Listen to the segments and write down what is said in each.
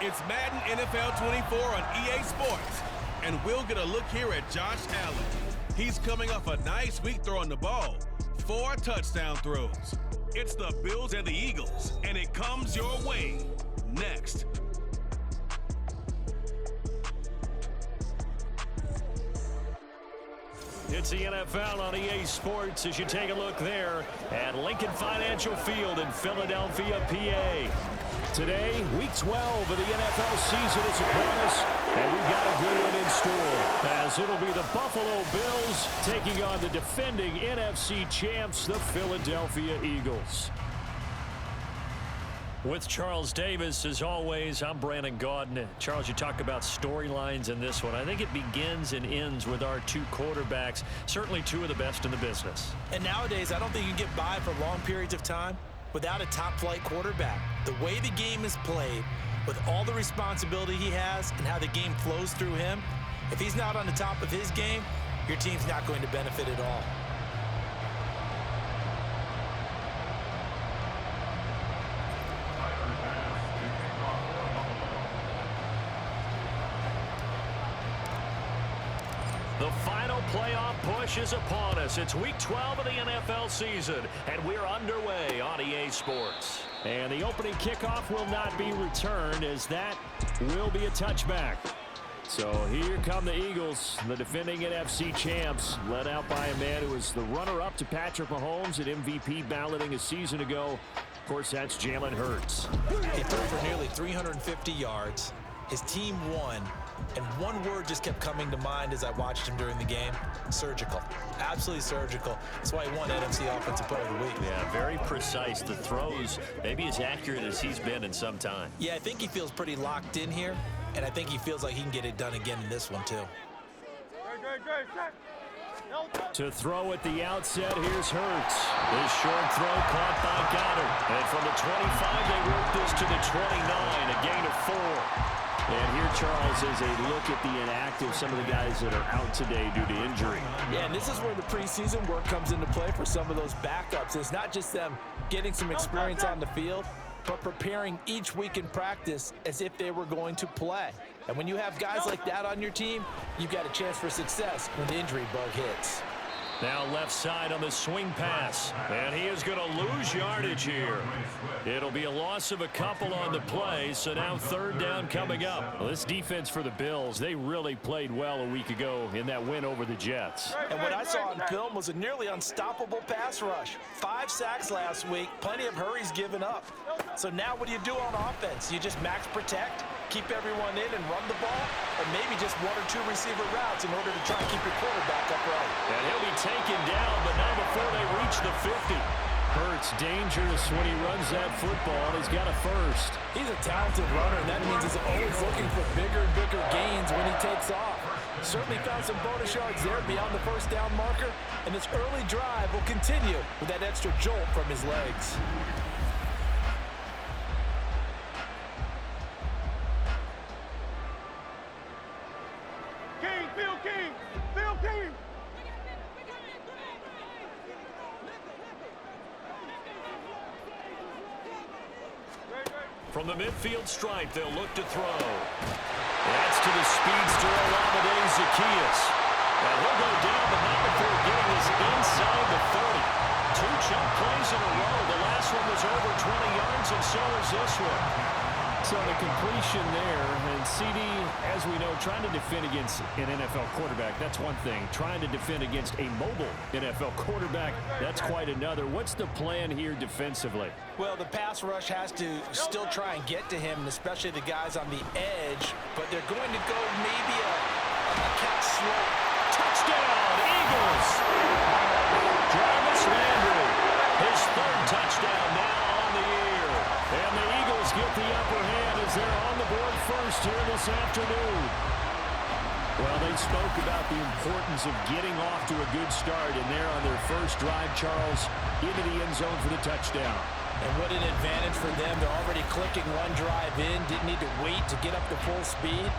It's Madden NFL 24 on EA Sports, and we'll get a look here at Josh Allen. He's coming off a nice week throwing the ball. 4 touchdown throws. It's the Bills and the Eagles, and it comes your way next. It's the NFL on EA Sports as you take a look there at Lincoln Financial Field in Philadelphia, PA. Today, Week 12 of the NFL season is upon us, and we've got a good one in store, as it'll be the Buffalo Bills taking on the defending NFC champs, the Philadelphia Eagles. With Charles Davis, as always, I'm Brandon Gaudin. Charles, you talk about storylines in this one. I think it begins and ends with our 2 quarterbacks, certainly 2 of the best in the business. And nowadays, I don't think you can get by for long periods of time without a top-flight quarterback. The way the game is played, with all the responsibility he has and how the game flows through him, if he's not on the top of his game, your team's not going to benefit at all. The final playoff push is upon us. It's Week 12 of the NFL season, and we're underway on EA Sports. And the opening kickoff will not be returned, as that will be a touchback. So here come the Eagles, the defending NFC champs, led out by a man who was the runner-up to Patrick Mahomes at MVP balloting a season ago. Of course, that's Jalen Hurts. He threw for nearly 350 yards. His team won. And one word just kept coming to mind as I watched him during the game: surgical. Absolutely surgical. That's why he won NFC Offensive Player of the Week. Yeah, very precise. The throws maybe as accurate as he's been in some time. Yeah, I think he feels pretty locked in here, and I think he feels like he can get it done again in this one, too. To throw at the outset, here's Hurts. This short throw caught by Goddard. And from the 25, they work this to the 29, a gain of 4. And here, Charles, is a look at the inactive, some of the guys that are out today due to injury. Yeah, and this is where the preseason work comes into play for some of those backups. It's not just them getting some experience on the field, but preparing each week in practice as if they were going to play. And when you have guys like that on your team, you've got a chance for success when the injury bug hits. Now left side on the swing pass, and he is going to lose yardage here. It'll be a loss of a couple on the play, so now 3rd down coming up. Well, this defense for the Bills, they really played well a week ago in that win over the Jets. And what I saw on film was a nearly unstoppable pass rush. 5 sacks last week, plenty of hurries given up. So now what do you do on offense? You just max protect, keep everyone in and run the ball, or maybe just 1 or 2 receiver routes in order to try and keep your quarterback upright. And he'll be taken down, but not before they reach the 50. Hurts dangerous when he runs that football. He's got a first. He's a talented runner, and that means he's always looking for bigger and bigger gains when he takes off. Certainly found some bonus yards there beyond the 1st down marker, and this early drive will continue with that extra jolt from his legs. Phil King. From the midfield stripe, they'll look to throw. That's to the speedster, Olamide Zaccheaus. And he'll go down, but not before getting this inside the 30. 2 chunk plays in a row. The last one was over 20 yards, and so is this one. So the completion there, and CD, as we know, trying to defend against an NFL quarterback, that's one thing. Trying to defend against a mobile NFL quarterback, that's quite another. What's the plan here defensively? Well, the pass rush has to still try and get to him, and especially the guys on the edge, but they're going to go maybe a catch slow. Touchdown, Eagles! Jarvis Landry, his 3rd touchdown now on the year. And the Eagles get the upper hand as they're on the board first here this afternoon. Well, they spoke about the importance of getting off to a good start, and they're on their first drive, Charles, into the end zone for the touchdown. And what an advantage for them. They're already clicking 1 drive in, didn't need to wait to get up to full speed.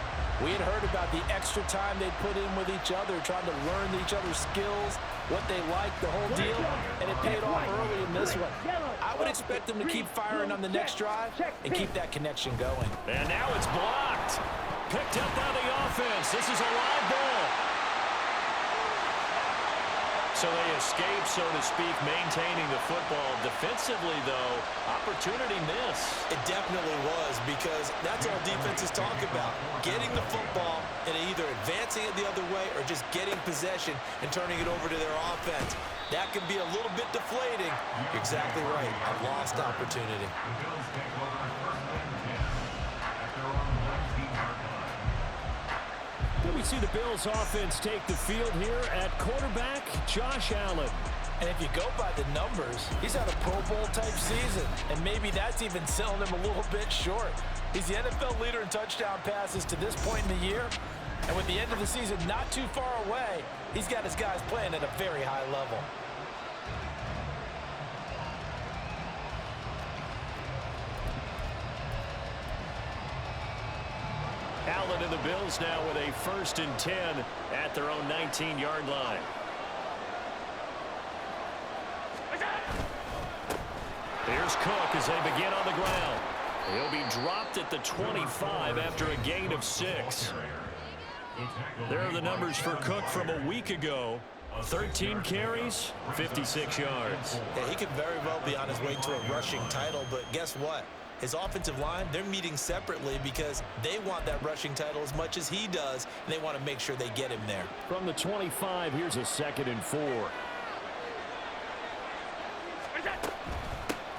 We had heard about the extra time they'd put in with each other, trying to learn each other's skills, what they liked, the whole deal, and it paid off early in this one. I would expect them to keep firing on the next drive and keep that connection going. And now it's blocked. Picked up by the offense. This is a live ball. So they escape, so to speak, maintaining the football. Defensively, though, opportunity miss. It definitely was, because that's all defenses talk about. Getting the football and either advancing it the other way or just getting possession and turning it over to their offense. That can be a little bit deflating. You're exactly right. A lost opportunity. We see the Bills offense take the field here at quarterback, Josh Allen. And if you go by the numbers, he's had a Pro Bowl type season, and maybe that's even selling him a little bit short. He's the NFL leader in touchdown passes to this point in the year, and with the end of the season not too far away, he's got his guys playing at a very high level. Allen and the Bills now with a 1st and 10 at their own 19-yard line. Here's Cook as they begin on the ground. He'll be dropped at the 25 after a gain of 6. There are the numbers for Cook from a week ago. 13 carries, 56 yards. Yeah, he could very well be on his way to a rushing title, but guess what? His offensive line, they're meeting separately because they want that rushing title as much as he does, and they want to make sure they get him there. From the 25, here's a 2nd and 4.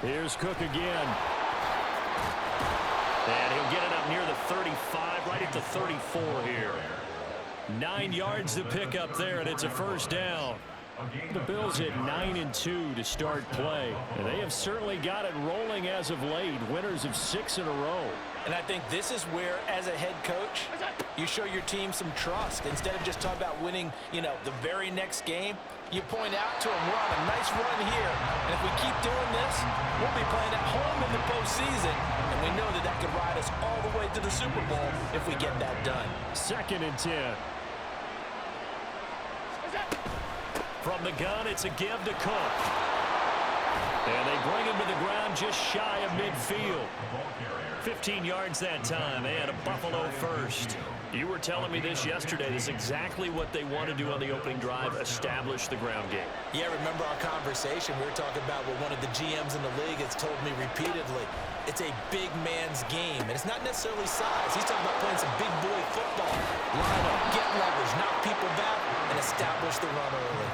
Here's Cook again. And he'll get it up near the 35, right at the 34 here. 9 yards to pick up there, and it's a 1st down. The Bills at 9-2 to start play. And they have certainly got it rolling as of late. Winners of 6 in a row. And I think this is where, as a head coach, you show your team some trust. Instead of just talking about winning, the very next game, you point out to them, we're on a nice run here. And if we keep doing this, we'll be playing at home in the postseason. And we know that that could ride us all the way to the Super Bowl if we get that done. 2nd and 10. From the gun, it's a give to Cook. And they bring him to the ground just shy of midfield. 15 yards that time, and a Buffalo 1st. You were telling me this yesterday. This is exactly what they want to do on the opening drive, establish the ground game. Yeah, remember our conversation? We were talking about what one of the GMs in the league has told me repeatedly. It's a big man's game, and it's not necessarily size. He's talking about playing some big boy football. Line up, get leverage, knock people back, and establish the run early.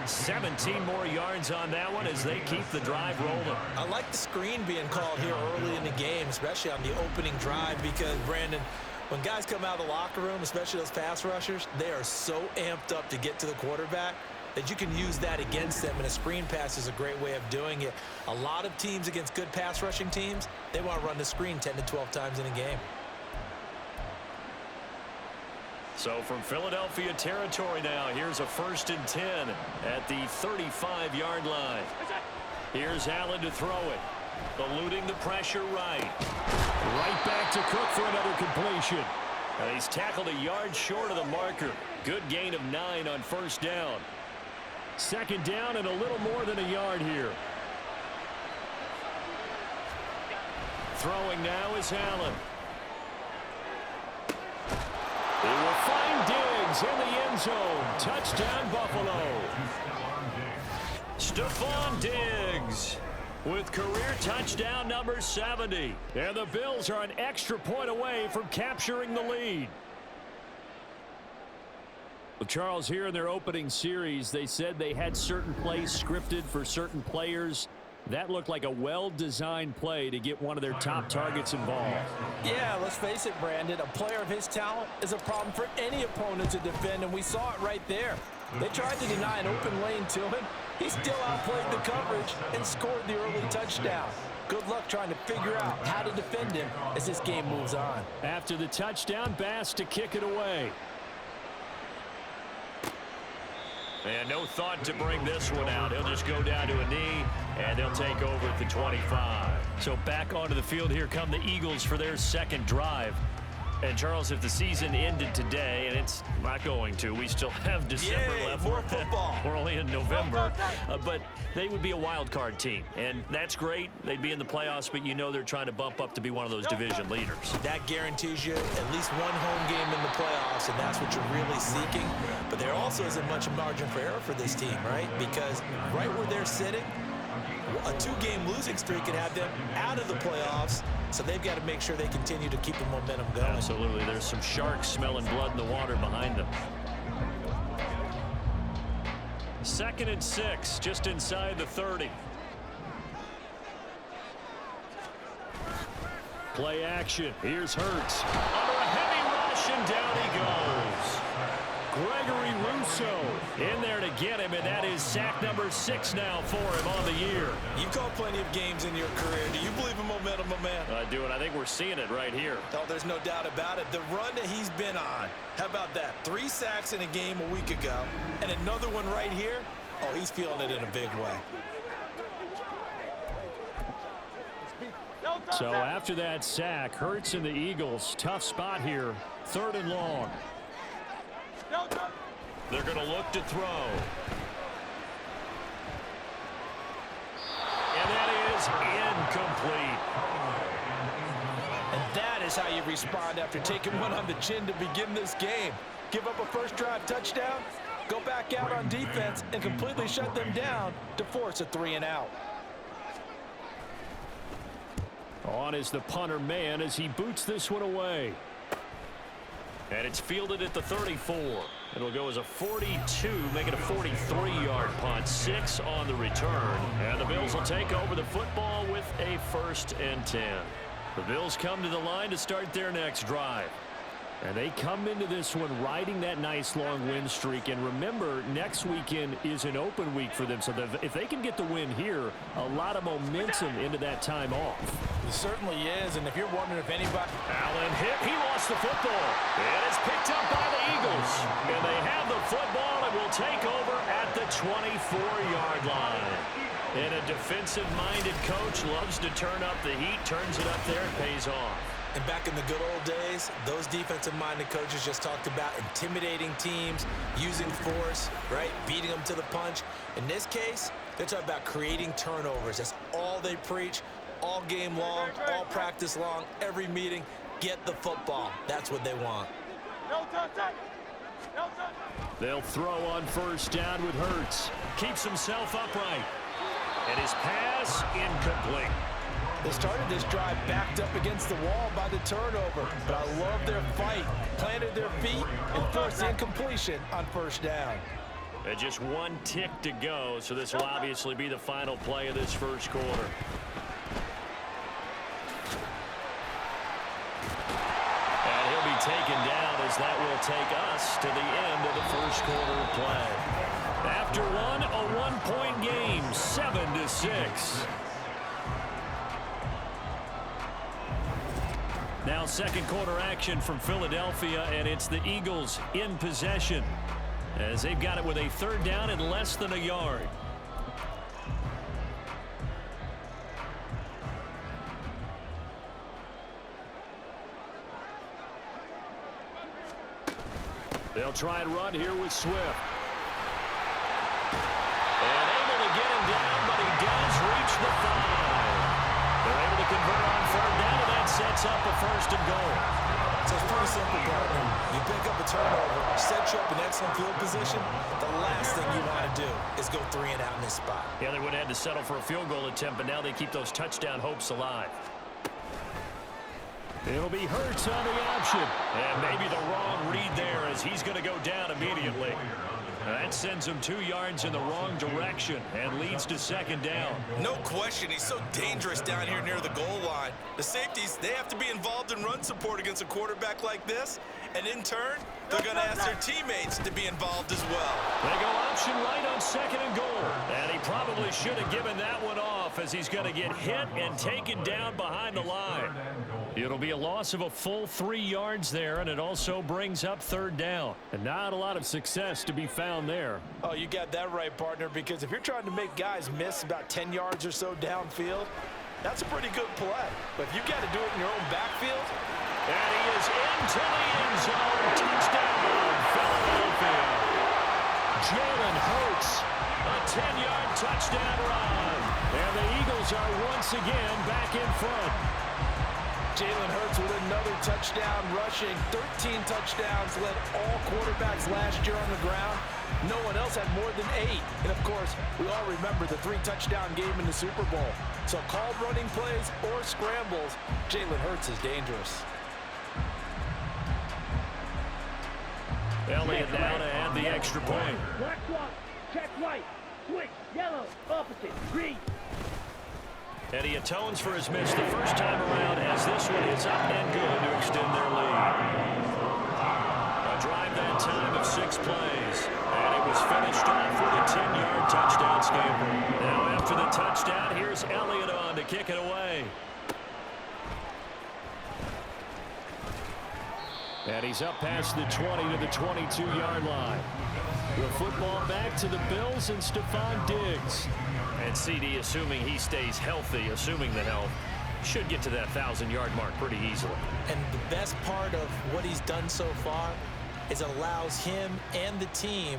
17 more yards on that one as they keep the drive rolling. I like the screen being called here early in the game, especially on the opening drive, because, Brandon, when guys come out of the locker room, especially those pass rushers, they are so amped up to get to the quarterback that you can use that against them, and a screen pass is a great way of doing it. A lot of teams against good pass rushing teams, they want to run the screen 10 to 12 times in a game. So from Philadelphia territory now, here's a 1st and 10 at the 35-yard line. Here's Allen to throw it. Eluding the pressure right. Right back to Cook for another completion. And he's tackled a yard short of the marker. Good gain of 9 on 1st down. 2nd down and a little more than a yard here. Throwing now is Allen. He will find Diggs in the end zone. Touchdown, Buffalo. Stephon Diggs with career touchdown number 70. And the Bills are an extra point away from capturing the lead. Well, Charles, here in their opening series, they said they had certain plays scripted for certain players. That looked like a well-designed play to get one of their top targets involved. Yeah, let's face it, Brandon. A player of his talent is a problem for any opponent to defend, and we saw it right there. They tried to deny an open lane to him. He still outplayed the coverage and scored the early touchdown. Good luck trying to figure out how to defend him as this game moves on. After the touchdown, Bass to kick it away. And no thought to bring this one out. He'll just go down to a knee, and they'll take over at the 25. So back onto the field here come the Eagles for their 2nd drive. And, Charles, if the season ended today, and it's not going to, we still have December left. More football. We're only in November. But they would be a wild card team, and that's great. They'd be in the playoffs, but you know they're trying to bump up to be one of those division leaders. That guarantees you at least one home game in the playoffs, and that's what you're really seeking. But there also isn't much margin for error for this team, right? Because right where they're sitting, a 2-game losing streak could have them out of the playoffs, so they've got to make sure they continue to keep the momentum going. Absolutely. There's some sharks smelling blood in the water behind them. 2nd and 6, just inside the 30. Play action. Here's Hurts. Under a heavy rush, and down he goes. Gregory Rousseau in there to get him, and that is sack number 6 now for him on the year. You've called plenty of games in your career. Do you believe in momentum, my man? I do, and I think we're seeing it right here. Oh, there's no doubt about it. The run that he's been on, how about that? 3 sacks in a game a week ago, and another one right here. Oh, he's feeling it in a big way. So after that sack, Hurts and the Eagles, tough spot here. 3rd and long. They're going to look to throw. And that is incomplete. And that is how you respond after taking one on the chin to begin this game. Give up a first drive touchdown, go back out on defense, and completely shut them down to force a 3-and-out. On is the punter man as he boots this one away. And it's fielded at the 34. It'll go as a 42, make it a 43-yard punt. 6 on the return. And the Bills will take over the football with a 1st and 10. The Bills come to the line to start their next drive. And they come into this one riding that nice long win streak. And remember, next weekend is an open week for them. So if they can get the win here, a lot of momentum into that time off. It certainly is. And if you're wondering if anybody... Allen hit. He lost the football. And it's picked up by the Eagles. And they have the football and will take over at the 24-yard line. And a defensive-minded coach loves to turn up the heat, turns it up there, and pays off. And back in the good old days, those defensive-minded coaches just talked about intimidating teams, using force, right, beating them to the punch. In this case, they're talking about creating turnovers. That's all they preach, all game long, all practice long, every meeting. Get the football. That's what they want. They'll throw on 1st down with Hurts. Keeps himself upright. And his pass incomplete. They started this drive backed up against the wall by the turnover, but I love their fight. Planted their feet and forced incompletion on 1st down. And just 1 tick to go, so this will obviously be the final play of this 1st quarter. And he'll be taken down as that will take us to the end of the 1st quarter of play. After one, a 1-point game, 7-6. Now 2nd quarter action from Philadelphia, and it's the Eagles in possession as they've got it with a 3rd down and less than a yard. They'll try and run here with Swift. And able to get him down, but he does reach the 5. They're able to convert on 3rd down, and that sets up a 1st and goal. So it's pretty simple, partner. You pick up a turnover, set you up in excellent field position. The last thing you want to do is go 3-and-out in this spot. Yeah, they would have had to settle for a field goal attempt, but now they keep those touchdown hopes alive. It'll be Hurts on the option. And maybe the wrong read there as he's going to go down immediately. That sends him 2 yards in the wrong direction and leads to 2nd down. No question, he's so dangerous down here near the goal line. The safeties, they have to be involved in run support against a quarterback like this. And in turn, they're going to ask their teammates to be involved as well. They go option right on 2nd and goal. And he probably should have given that one off as he's going to get hit and taken down behind the line. It'll be a loss of a full 3 yards there, and it also brings up 3rd down. And not a lot of success to be found there. Oh, you got that right, partner, because if you're trying to make guys miss about 10 yards or so downfield, that's a pretty good play. But if you got to do it in your own backfield, And he is into the end zone. Touchdown, Philadelphia. Jalen Hurts, a 10-yard touchdown run. And the Eagles are once again back in front. Jalen Hurts with another touchdown rushing. 13 touchdowns, led all quarterbacks last year on the ground. No one else had more than 8. And, of course, we all remember the 3-touchdown game in the Super Bowl. So called running plays or scrambles, Jalen Hurts is dangerous. Elliott now to add the extra point. Black swap, check white, switch, yellow, opposite, green. And he atones for his miss the first time around as this one is up and good to extend their lead. A drive that time of 6 plays. And it was finished off with a 10-yard touchdown scamper. Now after the touchdown, here's Elliott on to kick it away. And he's up past the 20 to the 22-yard line. The football back to the Bills and Stephon Diggs. And CD, assuming he stays healthy, assuming the health, should get to that 1,000-yard mark pretty easily. And the best part of what he's done so far is it allows him and the team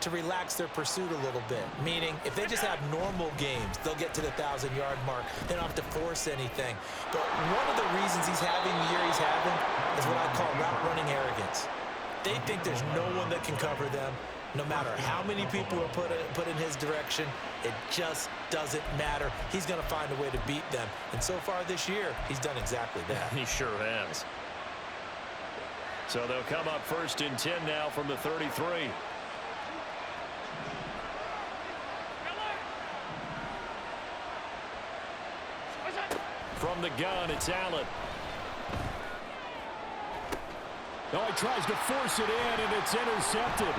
to relax their pursuit a little bit. Meaning, if they just have normal games, they'll get to the 1,000-yard mark. They don't have to force anything. But one of the reasons he's having the year he's having is what I call route running arrogance. They think there's no one that can cover them. No matter how many people are put in his direction, it just doesn't matter. He's going to find a way to beat them. And so far this year, he's done exactly that. He sure has. So they'll come up 1st and 10 now from the 33. From the gun, it's Allen. Oh, he tries to force it in, and it's intercepted.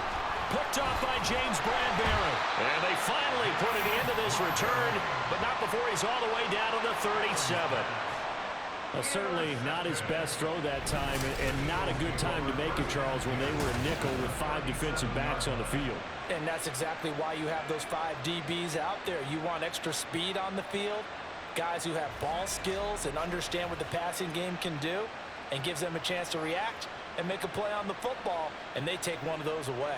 Picked off by James Bradbury. And they finally put it into this return, but not before he's all the way down to the 37. Certainly not his best throw that time, and not a good time to make it, Charles, when they were a nickel with 5 defensive backs on the field. And that's exactly why you have those 5 DBs out there. You want extra speed on the field, guys who have ball skills and understand what the passing game can do, and gives them a chance to react and make a play on the football, and they take one of those away.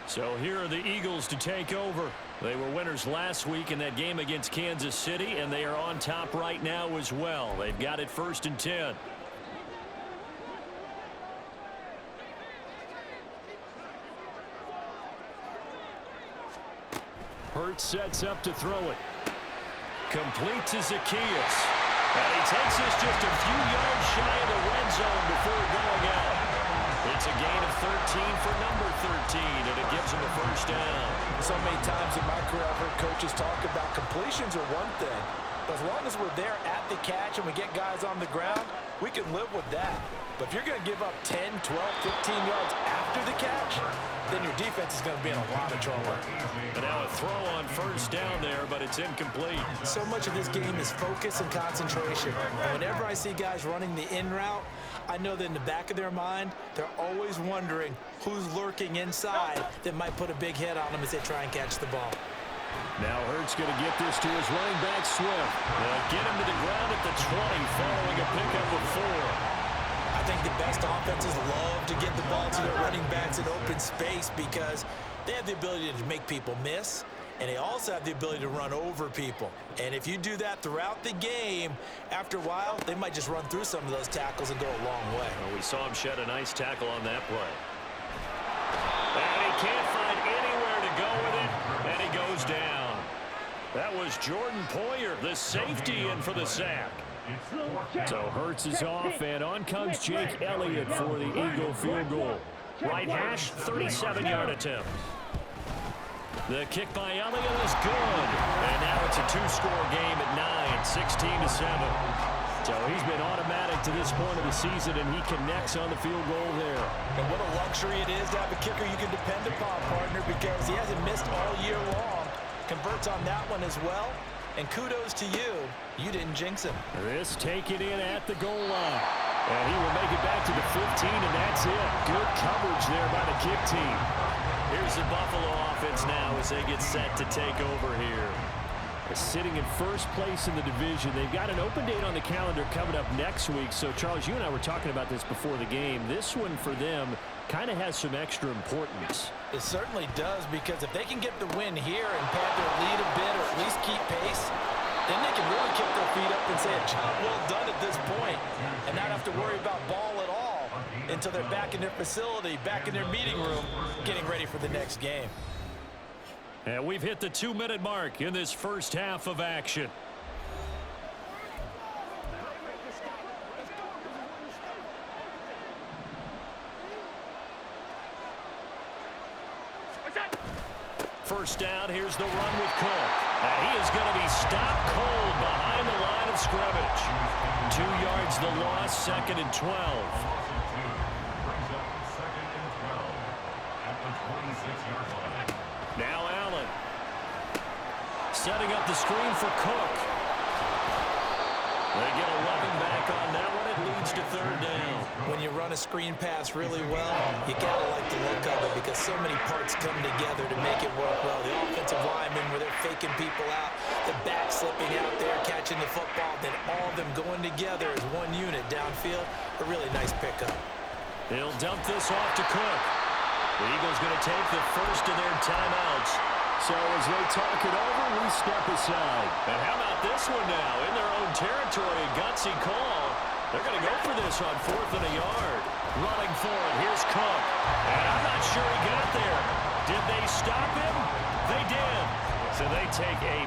So here are the Eagles to take over. They were winners last week in that game against Kansas City, and they are on top right now as well. They've got it 1st and 10. Hurts sets up to throw it. Complete to Zacchaeus. And he takes us just a few yards shy of the red zone before going out. It's a gain of 13 for number 13, and it gives him a 1st down. So many times in my career, I've heard coaches talk about completions are one thing, but as long as we're there at the catch and we get guys on the ground, we can live with that. But if you're going to give up 10, 12, 15 yards after the catch, then your defense is going to be in a lot of trouble. And now a throw on 1st down there, but it's incomplete. So much of this game is focus and concentration. And whenever I see guys running the in route, I know that in the back of their mind, they're always wondering who's lurking inside that might put a big hit on them as they try and catch the ball. Now Hurts going to get this to his running back, Swift. They'll get him to the ground at the 20 following a pickup of 4. I think the best offenses love to get the ball to their running backs in open space because they have the ability to make people miss, and they also have the ability to run over people. And if you do that throughout the game, after a while, they might just run through some of those tackles and go a long way. Well, we saw him shed a nice tackle on that play. And he can't find anywhere to go with it, and he goes down. That was Jordan Poyer, the safety, in for the sack. So Hurts is off, and on comes Jake Elliott for the Eagle field goal. Right hash, 37-yard attempt. The kick by Elliott is good. And now it's a 2-score game at 9, 16-7. So he's been automatic to this point of the season, and he connects on the field goal there. And what a luxury it is to have a kicker you can depend upon, partner, because he hasn't missed all year long. Converts on that one as well. And kudos to you. You didn't jinx him. This taken in at the goal line. And he will make it back to the 15, and that's it. Good coverage there by the kick team. Here's the Buffalo offense now as they get set to take over here. sitting in first place in the division. They've got an open date on the calendar coming up next week. So, Charles, you and I were talking about this before the game. This one for them kind of has some extra importance. It certainly does, because if they can get the win here and pad their lead a bit or at least keep pace, then they can really kick their feet up and say a job well done at this point and not have to worry about ball at all until they're back in their facility, back in their meeting room, getting ready for the next game. And we've hit the 2-minute mark in this first half of action. First down, here's the run with Cook. And he is going to be stopped cold behind the line of scrimmage. 2 yards the loss, 2nd and 12. Now Allen. Setting up the screen for Cook. They get 11 back on that one. It leads to 3rd down. When you run a screen pass really well, you got to like the look of it because so many parts come together to make it work well. The offensive linemen, where they're faking people out, the back slipping out there, catching the football, then all of them going together as one unit downfield. A really nice pickup. They'll dump this off to Cook. The Eagles going to take the first of their timeouts. So as they talk it over, we step aside. And how about this one now? In their own territory, a gutsy call. They're going to go for this on 4th and a yard. Running for it. Here's Cook. And I'm not sure he got there. Did they stop him? They did. So they take a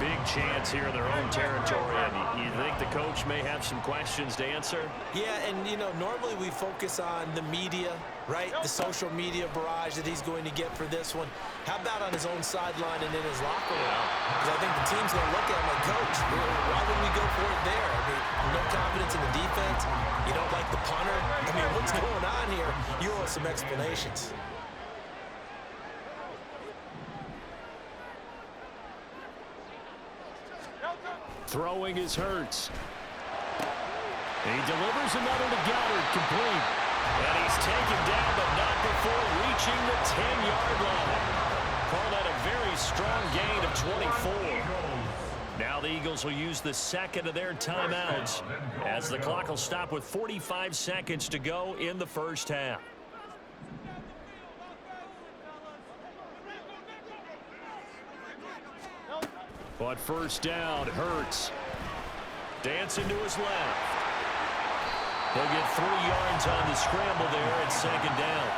big chance here in their own territory. And you think the coach may have some questions to answer? Yeah, and, you know, normally we focus on the media, right? The social media barrage that he's going to get for this one. How about on his own sideline and in his locker room? Because I think the team's going to look at him like, Coach, why would we go for it there? I mean, no confidence in the defense. You don't like the punter. I mean, what's going on here? You owe us some explanations. Throwing is Hurts. He delivers another to Goddard, complete. And he's taken down, but not before reaching the 10-yard line. Call that a very strong gain of 24. Now the Eagles will use the second of their timeouts as the clock will stop with 45 seconds to go in the first half. But first down, Hurts. Dancing to his left. They'll get 3 yards on the scramble there at 2nd down.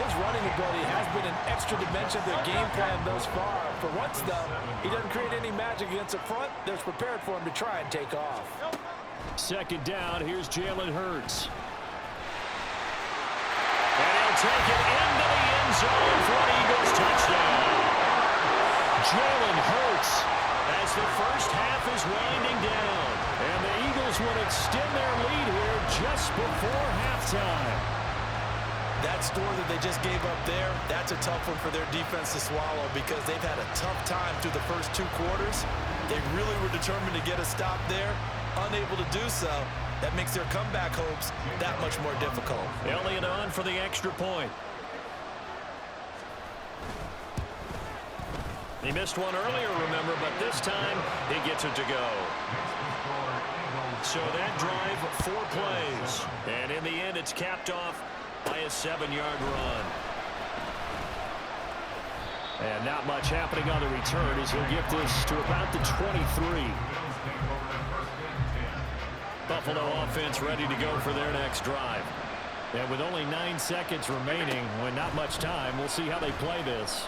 His running ability has been an extra dimension of their game plan thus far. For once, though, he doesn't create any magic against the front. They're prepared for him to try and take off. 2nd down, here's Jalen Hurts. And he'll take it into the end zone for an Eagles touchdown. Jalen Hurts as the first half is winding down. And the Eagles will extend their lead here just before halftime. That score that they just gave up there, that's a tough one for their defense to swallow because they've had a tough time through the first 2 quarters. They really were determined to get a stop there, unable to do so. That makes their comeback hopes that much more difficult. Elliott on for the extra point. He missed one earlier, remember, but this time he gets it to go. So that drive, 4 plays. And in the end, it's capped off by a 7-yard run. And not much happening on the return as he'll get this to about the 23. Buffalo offense ready to go for their next drive. And with only 9 seconds remaining, with not much time, we'll see how they play this.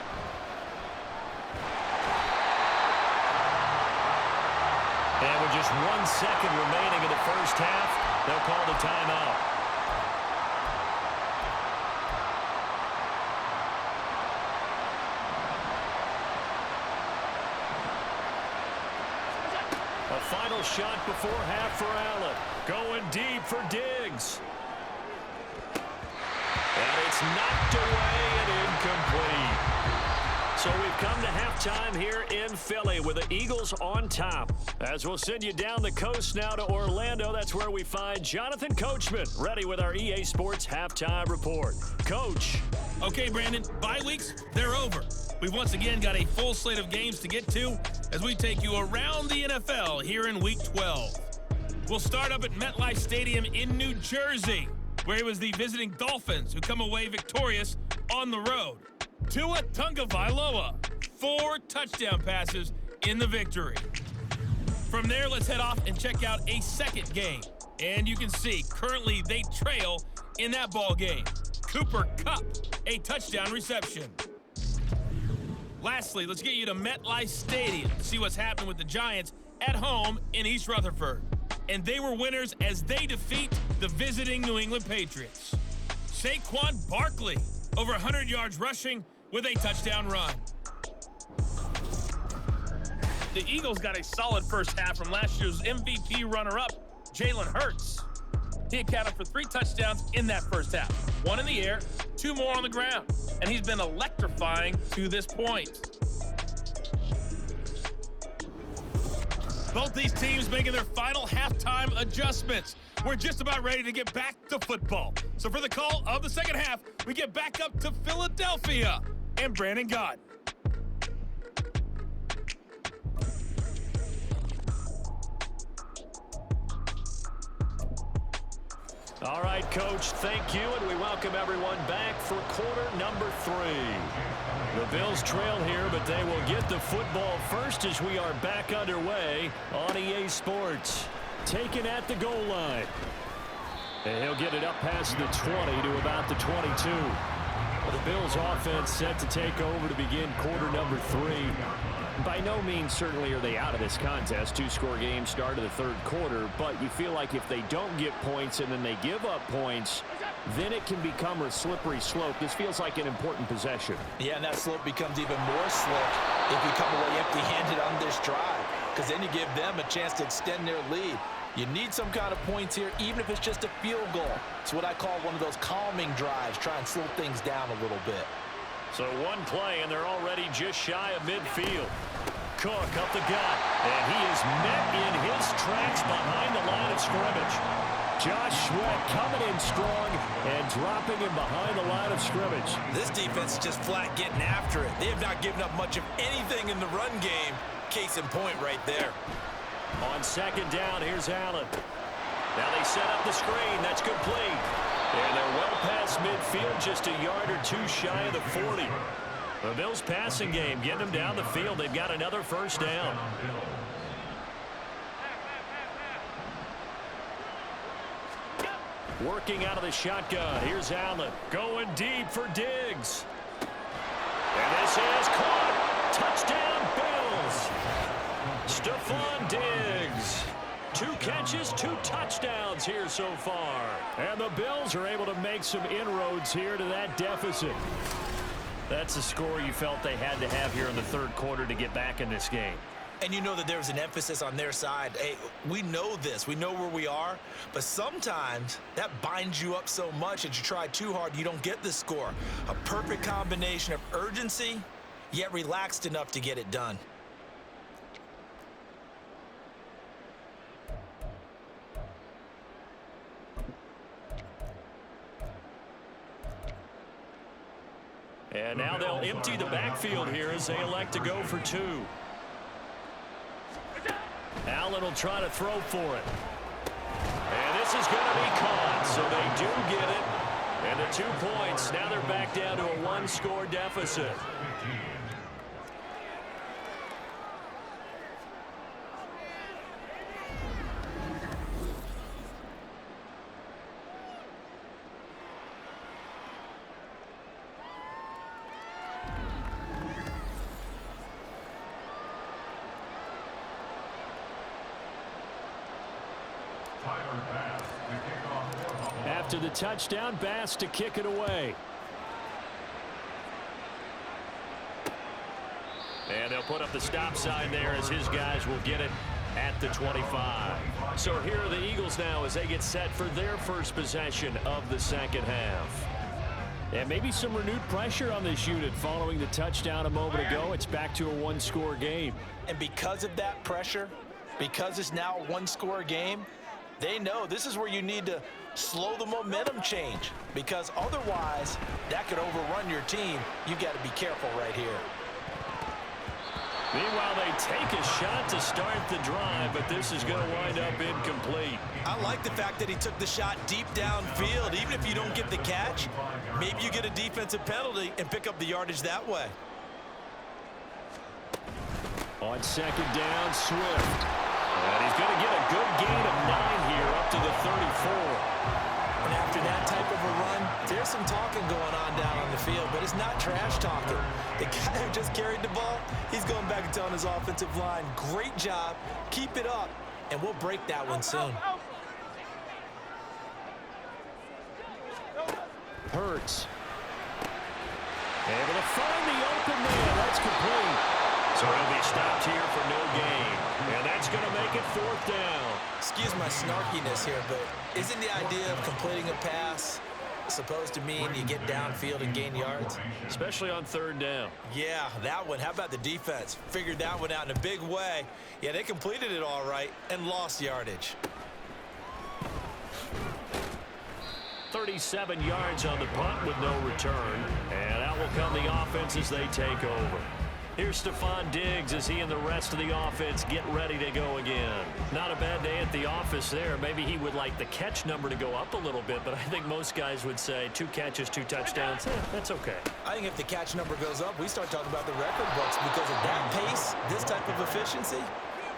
And with just 1 second remaining in the first half, they'll call the timeout. A final shot before half for Allen. Going deep for Diggs. And it's knocked away and incomplete. So we've come to halftime here in Philly with the Eagles on top. As we'll send you down the coast now to Orlando, that's where we find Jonathan Coachman ready with our EA Sports halftime report. Coach. Okay, Brandon, bye weeks, they're over. We've once again got a full slate of games to get to as we take you around the NFL here in Week 12. We'll start up at MetLife Stadium in New Jersey, where it was the visiting Dolphins who come away victorious on the road. Tua Tagovailoa, 4 touchdown passes in the victory. From there, let's head off and check out a second game. And you can see, currently they trail in that ball game. Cooper Kupp, a touchdown reception. Lastly, let's get you to MetLife Stadium to see what's happening with the Giants at home in East Rutherford. And they were winners as they defeat the visiting New England Patriots. Saquon Barkley, over 100 yards rushing with a touchdown run. The Eagles got a solid first half from last year's MVP runner-up, Jalen Hurts. He accounted for 3 touchdowns in that first half. 1 in the air, 2 more on the ground. And he's been electrifying to this point. Both these teams making their final halftime adjustments. We're just about ready to get back to football. So for the call of the second half, we get back up to Philadelphia and Brandon Gott. All right, Coach, thank you, and we welcome everyone back for quarter number 3. The Bills trail here, but they will get the football first as we are back underway on EA Sports. Taken at the goal line. And he'll get it up past the 20 to about the 22. Well, the Bills offense set to take over to begin quarter number 3. By no means certainly are they out of this contest. 2-score game start of the third quarter, but you feel like if they don't get points and then they give up points, then it can become a slippery slope. This feels like an important possession. Yeah, and that slope becomes even more slick if you come away empty-handed on this drive, because then you give them a chance to extend their lead. You need some kind of points here, even if it's just a field goal. It's what I call one of those calming drives. Try and slow things down a little bit. So one play, and they're already just shy of midfield. Cook up the gut, and he is met in his tracks behind the line of scrimmage. Josh Sweat coming in strong and dropping him behind the line of scrimmage. This defense is just flat getting after it. They have not given up much of anything in the run game. Case in point right there. On second down, here's Allen. Now they set up the screen. That's complete. And they're well past midfield, just a yard or 2 shy of the 40. The Bills passing game, getting them down the field. They've got another first down. Working out of the shotgun. Here's Allen. Going deep for Diggs. And this is caught. Touchdown, Bills. Stephon Diggs. 2 catches, 2 touchdowns here so far. And the Bills are able to make some inroads here to that deficit. That's a score you felt they had to have here in the third quarter to get back in this game. And you know that there's an emphasis on their side. Hey, we know this. We know where we are. But sometimes that binds you up so much that you try too hard, you don't get the score. A perfect combination of urgency, yet relaxed enough to get it done. And now they'll empty the backfield here as they elect to go for 2. Allen will try to throw for it. And this is going to be caught, so they do get it. And the 2 points, now they're back down to a 1-score deficit. After the touchdown, Bass to kick it away. And they'll put up the stop sign there as his guys will get it at the 25. So here are the Eagles now as they get set for their first possession of the second half. And maybe some renewed pressure on this unit following the touchdown a moment ago. It's back to a 1-score game. And because of that pressure, because it's now a 1-score game, they know this is where you need to slow the momentum change, because otherwise that could overrun your team. You've got to be careful right here. Meanwhile, they take a shot to start the drive, but this is going to wind up incomplete. I like the fact that he took the shot deep downfield. Even if you don't get the catch, maybe you get a defensive penalty and pick up the yardage that way. On second down, Swift. And he's going to get a good gain of 9 here up to the 34. And after that type of a run, there's some talking going on down on the field, but it's not trash talking. The guy who just carried the ball, he's going back and telling his offensive line, great job, keep it up, and we'll break that one soon. Hurts. Able to find the open man. That's complete. So he'll be stopped here for no gain. And that's going to make it 4th down. Excuse my snarkiness here, but isn't the idea of completing a pass supposed to mean you get downfield and gain yards? Especially on 3rd down. Yeah, that one. How about the defense? Figured that one out in a big way. Yeah, they completed it all right and lost yardage. 37 yards on the punt with no return. And out will come the offense as they take over. Here's Stephon Diggs as he and the rest of the offense get ready to go again. Not a bad day at the office there. Maybe he would like the catch number to go up a little bit, but I think most guys would say 2 catches, 2 touchdowns. That's okay. I think if the catch number goes up, we start talking about the record books because of that pace, this type of efficiency.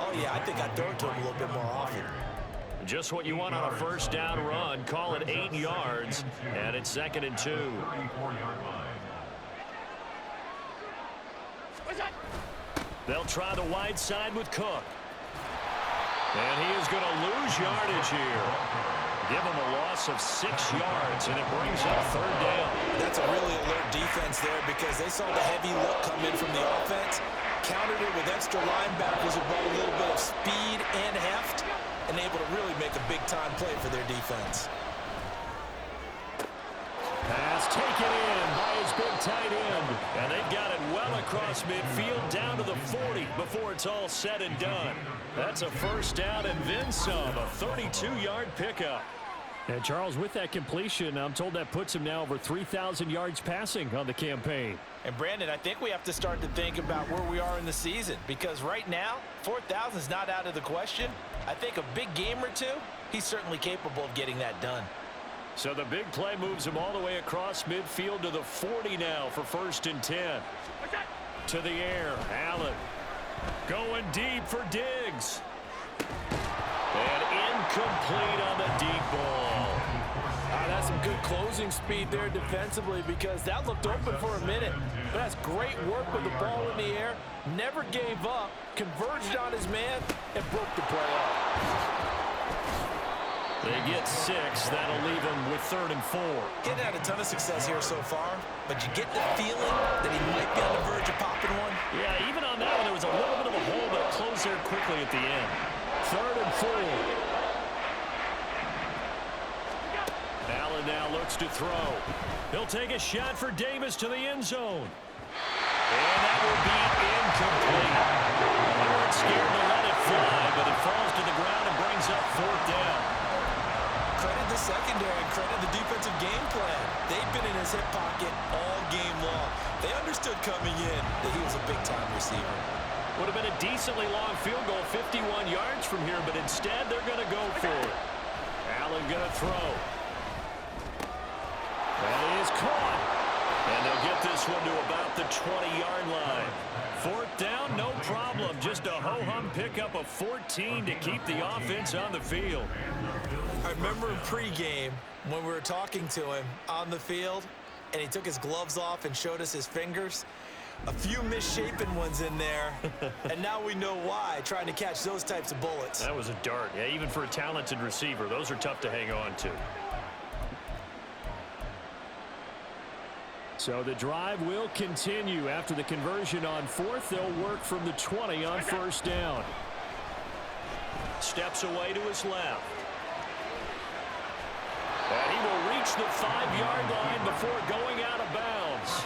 Oh, yeah, I think I'd throw it to him a little bit more often. Just what you want on a 1st down run. Call it 8 yards, and it's 2nd and 2. They'll try the wide side with Cook. And he is going to lose yardage here. Give him a loss of 6 yards, and it brings up 3rd down. That's a really alert defense there because they saw the heavy look come in from the offense, countered it with extra linebackers who brought a little bit of speed and heft, and able to really make a big-time play for their defense. Pass taken in by his big tight end. And they've got it well across midfield down to the 40 before it's all said and done. That's a 1st down and then some, a 32-yard pickup. And Charles, with that completion, I'm told that puts him now over 3,000 yards passing on the campaign. And Brandon, I think we have to start to think about where we are in the season because right now, 4,000 is not out of the question. I think a big game or two, he's certainly capable of getting that done. So the big play moves him all the way across midfield to the 40 now for 1st and 10. To the air, Allen. Going deep for Diggs. And incomplete on the deep ball. That's some good closing speed there defensively because that looked open for a minute. But that's great work with the ball in the air. Never gave up, converged on his man, and broke the play up. They get 6. That'll leave him with 3rd and 4. Getting had a ton of success here so far, but you get the feeling that he might be on the verge of popping one. Yeah, even on that one, there was a little bit of a hole, but it closed there quickly at the end. 3rd and 4. Allen now looks to throw. He'll take a shot for Davis to the end zone. And that will be incomplete. They weren't scared to let it fly, but it falls to the ground and brings up 4th down. Credit the secondary and credit the defensive game plan. They've been in his hip pocket all game long. They understood coming in that he was a big-time receiver. Would have been a decently long field goal, 51 yards from here, but instead they're going to go for it. Allen going to throw. That is caught. And they'll get this one to about the 20-yard line. 4th down, no problem. Just a ho-hum pickup of 14 to keep the offense on the field. I remember in pregame when we were talking to him on the field, and he took his gloves off and showed us his fingers. A few misshapen ones in there, and now we know why, trying to catch those types of bullets. That was a dart. Yeah, even for a talented receiver, those are tough to hang on to. So the drive will continue. After the conversion on 4th, they'll work from the 20 on 1st down. Steps away to his left. And he will reach the 5-yard line before going out of bounds.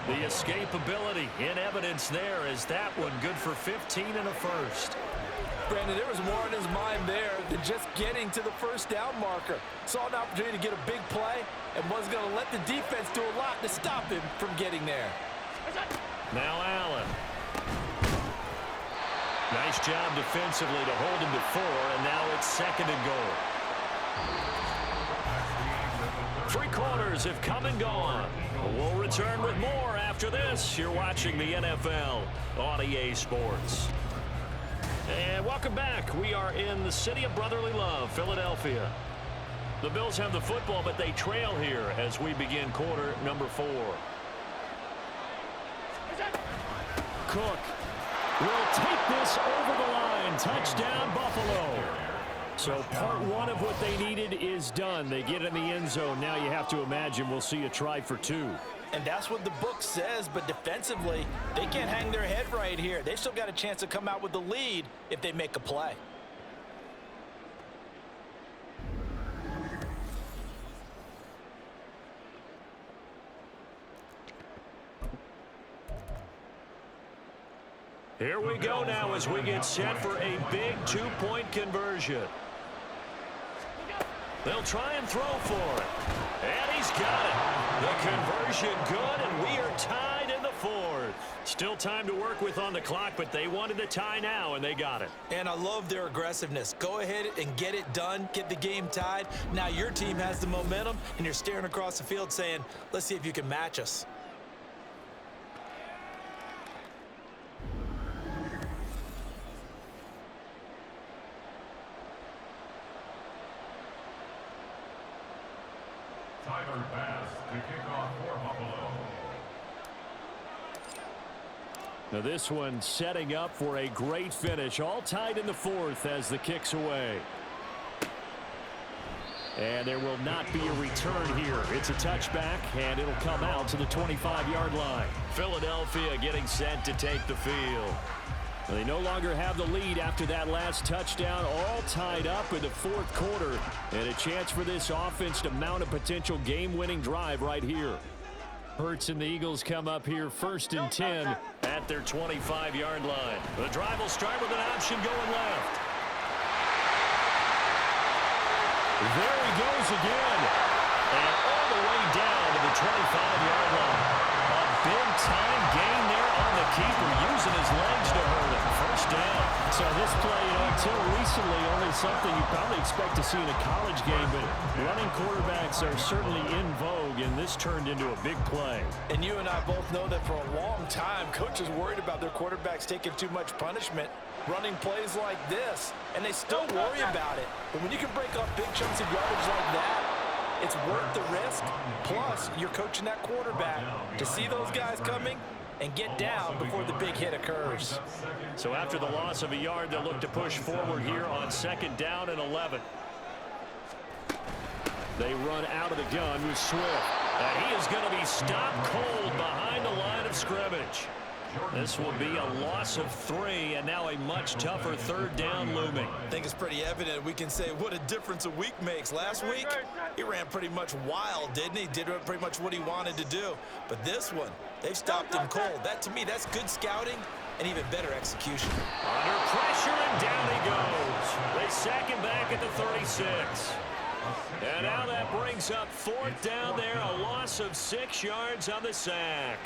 The escapability in evidence there as that one good for 15 and a 1st. Brandon, there was more in his mind there than just getting to the 1st down marker. Saw an opportunity to get a big play and was going to let the defense do a lot to stop him from getting there. Now Allen. Nice job defensively to hold him to 4, and now it's 2nd and goal. 3 quarters have come and gone. We'll return with more after this. You're watching the NFL on EA Sports. And welcome back. We are in the city of brotherly love, Philadelphia. The Bills have the football, but they trail here as we begin quarter number 4. Cook will take this over the line. Touchdown, Buffalo. So part 1 of what they needed is done. They get in the end zone. Now you have to imagine we'll see a try for 2. And that's what the book says, but defensively, they can't hang their head right here. They've still got a chance to come out with the lead if they make a play. Here we go now as we get set for a big 2-point conversion. They'll try and throw for it. And he's got it. The conversion good, and we are tied in the 4th. Still time to work with on the clock, but they wanted the tie now, and they got it. And I love their aggressiveness. Go ahead and get it done. Get the game tied. Now your team has the momentum, and you're staring across the field saying, let's see if you can match us. Now this one setting up for a great finish. All tied in the 4th as the kick's away. And there will not be a return here. It's a touchback, and it'll come out to the 25-yard line. Philadelphia getting set to take the field. They no longer have the lead after that last touchdown. All tied up in the 4th quarter. And a chance for this offense to mount a potential game-winning drive right here. Hurts and the Eagles come up here 1st and 10 at their 25-yard line. The drive will start with an option going left. There he goes again. And all the way down to the 25-yard line. A big-time gain there on the keeper, using his legs to hurt him. First down. So this play, until recently, only something you probably expect to see in a college game, but running quarterbacks are certainly in vogue, and this turned into a big play. And you and I both know that for a long time, coaches worried about their quarterbacks taking too much punishment, running plays like this, and they still worry about it. But when you can break up big chunks of yardage like that, it's worth the risk. Plus, you're coaching that quarterback to see those guys coming and get down before the big hit occurs. So after the loss of a yard, they'll look to push forward here on 2nd down and 11. They run out of the gun with Swift. And he is going to be stopped cold behind the line of scrimmage. This will be a loss of 3, and now a much tougher 3rd down looming. I think it's pretty evident. We can say what a difference a week makes. Last week, he ran pretty much wild, didn't he? Did pretty much what he wanted to do. But this one, they've stopped him cold. That, to me, that's good scouting and even better execution. Under pressure, and down he goes. They sack him back at the 36. And now that brings up 4th down there, a loss of 6 yards on the sack.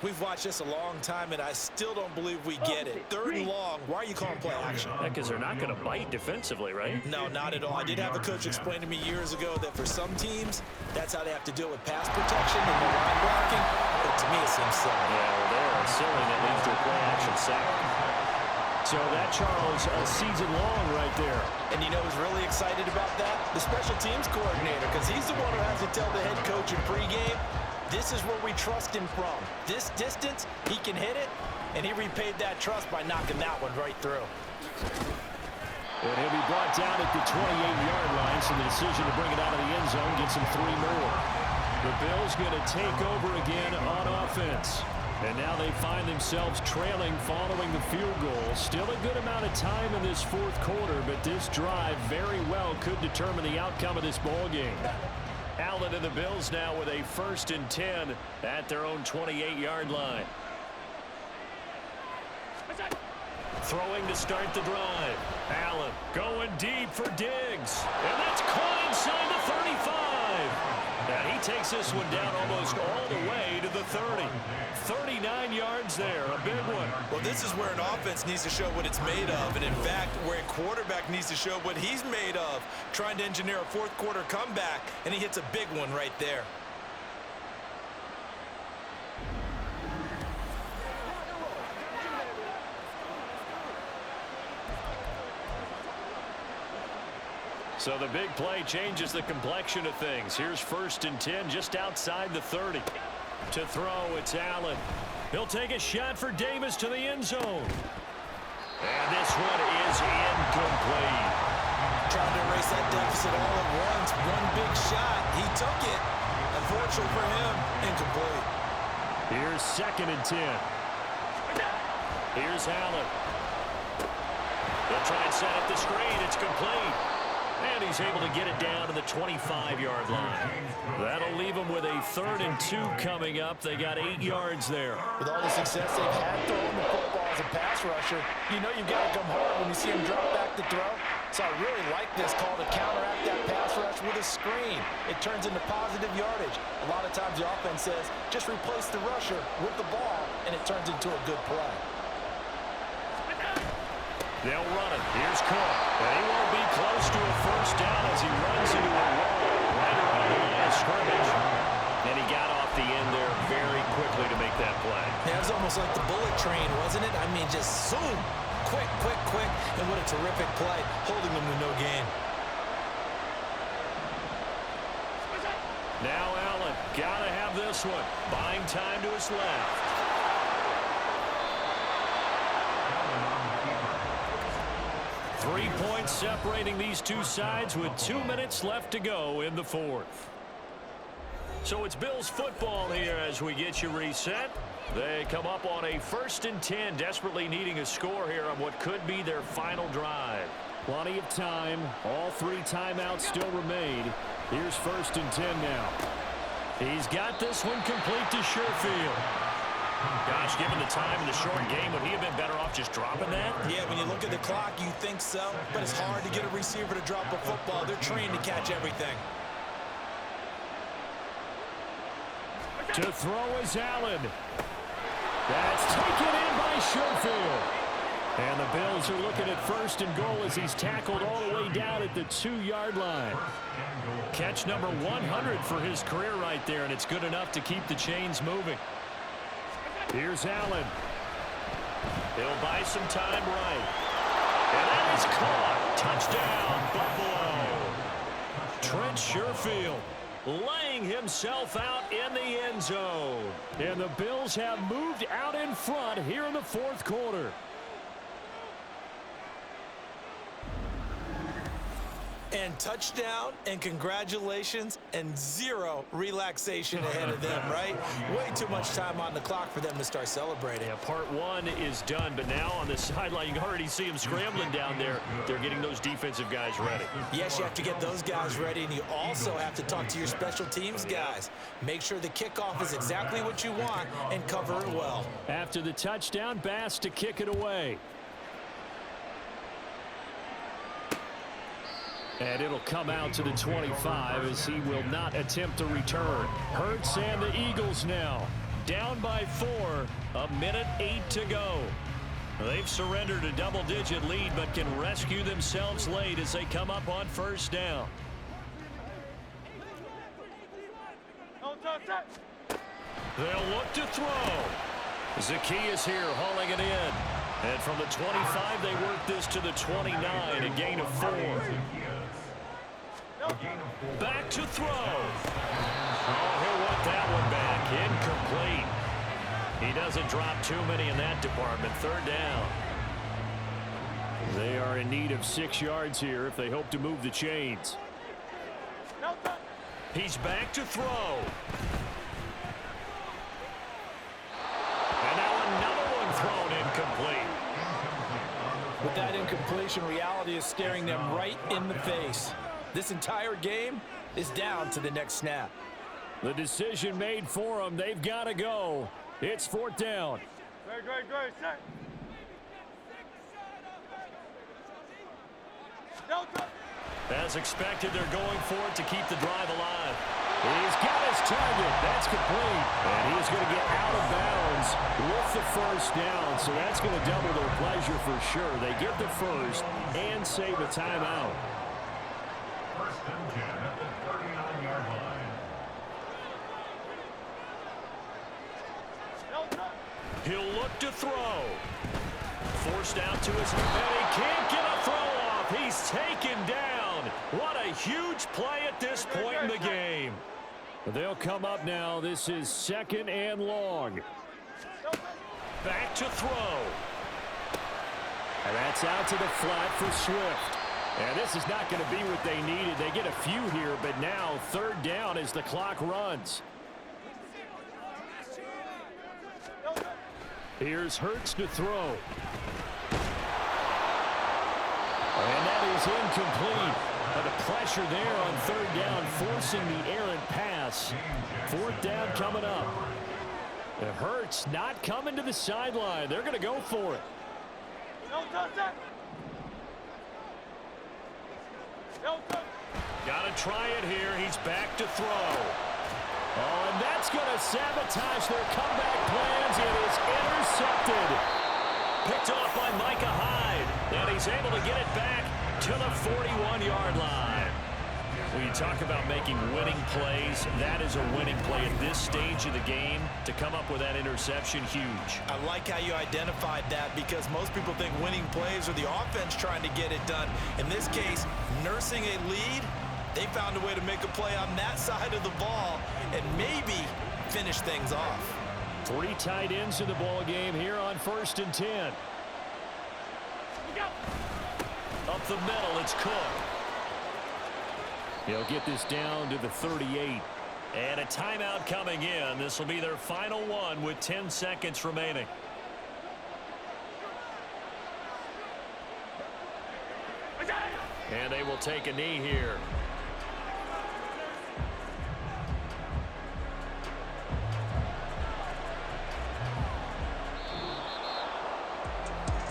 We've watched this a long time, and I still don't believe we get it. 3rd and long, why are you calling play action? Because they're not going to bite defensively, right? No, not at all. I did have a coach explain to me years ago that for some teams, that's how they have to deal with pass protection and the line blocking. But to me, it seems silly. Yeah, well, they're silly that leads to a play action sack. So that, Charles, a season long right there. And you know who's really excited about that? The special teams coordinator, because he's the one who has to tell the head coach in pregame, this is where we trust him from. This distance, he can hit it, and he repaid that trust by knocking that one right through. And he'll be brought down at the 28-yard line, so the decision to bring it out of the end zone gets him 3 more. The Bills going to take over again on offense. And now they find themselves trailing following the field goal. Still a good amount of time in this 4th quarter, but this drive very well could determine the outcome of this ball game. Allen and the Bills now with a 1st and 10 at their own 28-yard line. Throwing to start the drive. Allen going deep for Diggs. And that's caught inside the 35. And he takes this one down almost all the way to the 30. 39 yards there, a big one. Well, this is where an offense needs to show what it's made of, and in fact, where a quarterback needs to show what he's made of, trying to engineer a fourth quarter comeback, and he hits a big one right there. So the big play changes the complexion of things. Here's 1st and 10 just outside the 30. To throw, it's Allen. He'll take a shot for Davis to the end zone. And this one is incomplete. Trying to erase that deficit all at once. One big shot. He took it. Unfortunately for him, incomplete. Here's 2nd and 10. Here's Allen. They'll try and set up the screen. It's complete. And he's able to get it down to the 25-yard line. That'll leave him with a 3rd and 2 coming up. They got 8 yards there. With all the success they've had throwing the football as a pass rusher, you know you've got to come hard when you see him drop back to throw. So I really like this call to counteract that pass rush with a screen. It turns into positive yardage. A lot of times the offense says, just replace the rusher with the ball, and it turns into a good play. They'll run it. Here's Cook. And he won't be close to a first down as he runs into a wall right around the line of scrimmage. And he got off the end there very quickly to make that play. Yeah, it was almost like the bullet train, wasn't it? I mean, just zoom. Quick, quick, quick. And what a terrific play, holding them to no gain. Now Allen. Got to have this one. Buying time to his left. 3 points separating these two sides with 2 minutes left to go in the 4th. So it's Bills football here as we get you reset. They come up on a 1st and 10, desperately needing a score here on what could be their final drive. Plenty of time. All 3 timeouts still remain. Here's 1st and 10 now. He's got this one complete to Sherfield. Gosh, given the time in the short game, would he have been better off just dropping that? Yeah, when you look at the clock, you think so. But it's hard to get a receiver to drop a football. They're trained to catch everything. To throw is Allen. That's taken in by Sherfield. And the Bills are looking at 1st and goal as he's tackled all the way down at the 2-yard line. Catch number 100 for his career right there, and it's good enough to keep the chains moving. Here's Allen. He'll buy some time right. And that is caught. Touchdown, Buffalo. Trent Sherfield laying himself out in the end zone. And the Bills have moved out in front here in the 4th quarter. And touchdown, and congratulations, and 0 relaxation ahead of them, right? Way too much time on the clock for them to start celebrating. Yeah, part 1 is done, but now on the sideline, you can already see them scrambling down there. They're getting those defensive guys ready. Yes, you have to get those guys ready, and you also have to talk to your special teams guys. Make sure the kickoff is exactly what you want and cover it well. After the touchdown, Bass to kick it away. And it'll come out to the 25 as he will not attempt to return. Hurts and the Eagles now down by 4. 1:08 to go. They've surrendered a double-digit lead but can rescue themselves late as they come up on 1st down. They'll look to throw. Zacchaeus here hauling it in. And from the 25, they work this to the 29, a gain of 4. Back to throw. Oh, he'll want that one back. Incomplete. He doesn't drop too many in that department. 3rd down. They are in need of 6 yards here if they hope to move the chains. He's back to throw. And now another one thrown incomplete. With that incompletion, reality is staring them right in the face. This entire game is down to the next snap. The decision made for them. They've got to go. It's 4th down. Great, set. As expected, they're going for it to keep the drive alive. He's got his target. That's complete. And he's going to get out of bounds with the first down. So that's going to double their pleasure for sure. They get the first and save a timeout. First and 10 at the 39-yard line. He'll look to throw. Forced out to his and he can't get a throw off. He's taken down. What a huge play at this point in the game. They'll come up now. This is 2nd and long. Back to throw. And that's out to the flat for Swift. And this is not going to be what they needed. They get a few here, but now 3rd down as the clock runs. Here's Hurts to throw. And that is incomplete. But the pressure there on 3rd down, forcing the errant pass. 4th down coming up. And Hurts not coming to the sideline. They're going to go for it. Got to try it here. He's back to throw. Oh, and that's going to sabotage their comeback plans. It is intercepted. Picked off by Micah Hyde. And he's able to get it back to the 41-yard line. When you talk about making winning plays, that is a winning play at this stage of the game. To come up with that interception, huge. I like how you identified that, because most people think winning plays are the offense trying to get it done. In this case, nursing a lead, they found a way to make a play on that side of the ball and maybe finish things off. 3 tight ends in the ball game here on 1st and 10. Up the middle, it's Cook. He'll get this down to the 38. And a timeout coming in. This will be their final one with 10 seconds remaining. And they will take a knee here.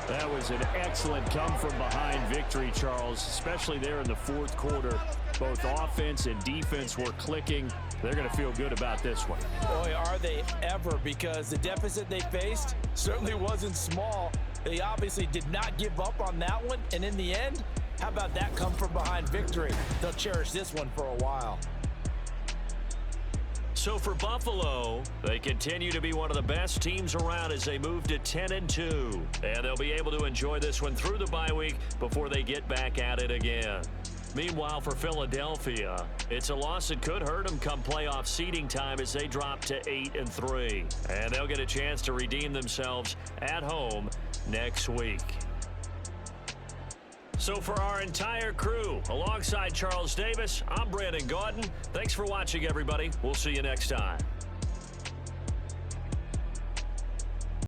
That was an excellent come-from-behind victory, Charles, especially there in the 4th quarter. Both offense and defense were clicking. They're going to feel good about this one. Boy, are they ever, because the deficit they faced certainly wasn't small. They obviously did not give up on that one, and in the end, how about that come-from-behind victory? They'll cherish this one for a while. So for Buffalo, they continue to be one of the best teams around as they move to 10-2. And they'll be able to enjoy this one through the bye week before they get back at it again. Meanwhile, for Philadelphia, it's a loss that could hurt them come playoff seeding time as they drop to 8-3. And they'll get a chance to redeem themselves at home next week. So for our entire crew, alongside Charles Davis, I'm Brandon Gaudin. Thanks for watching, everybody. We'll see you next time.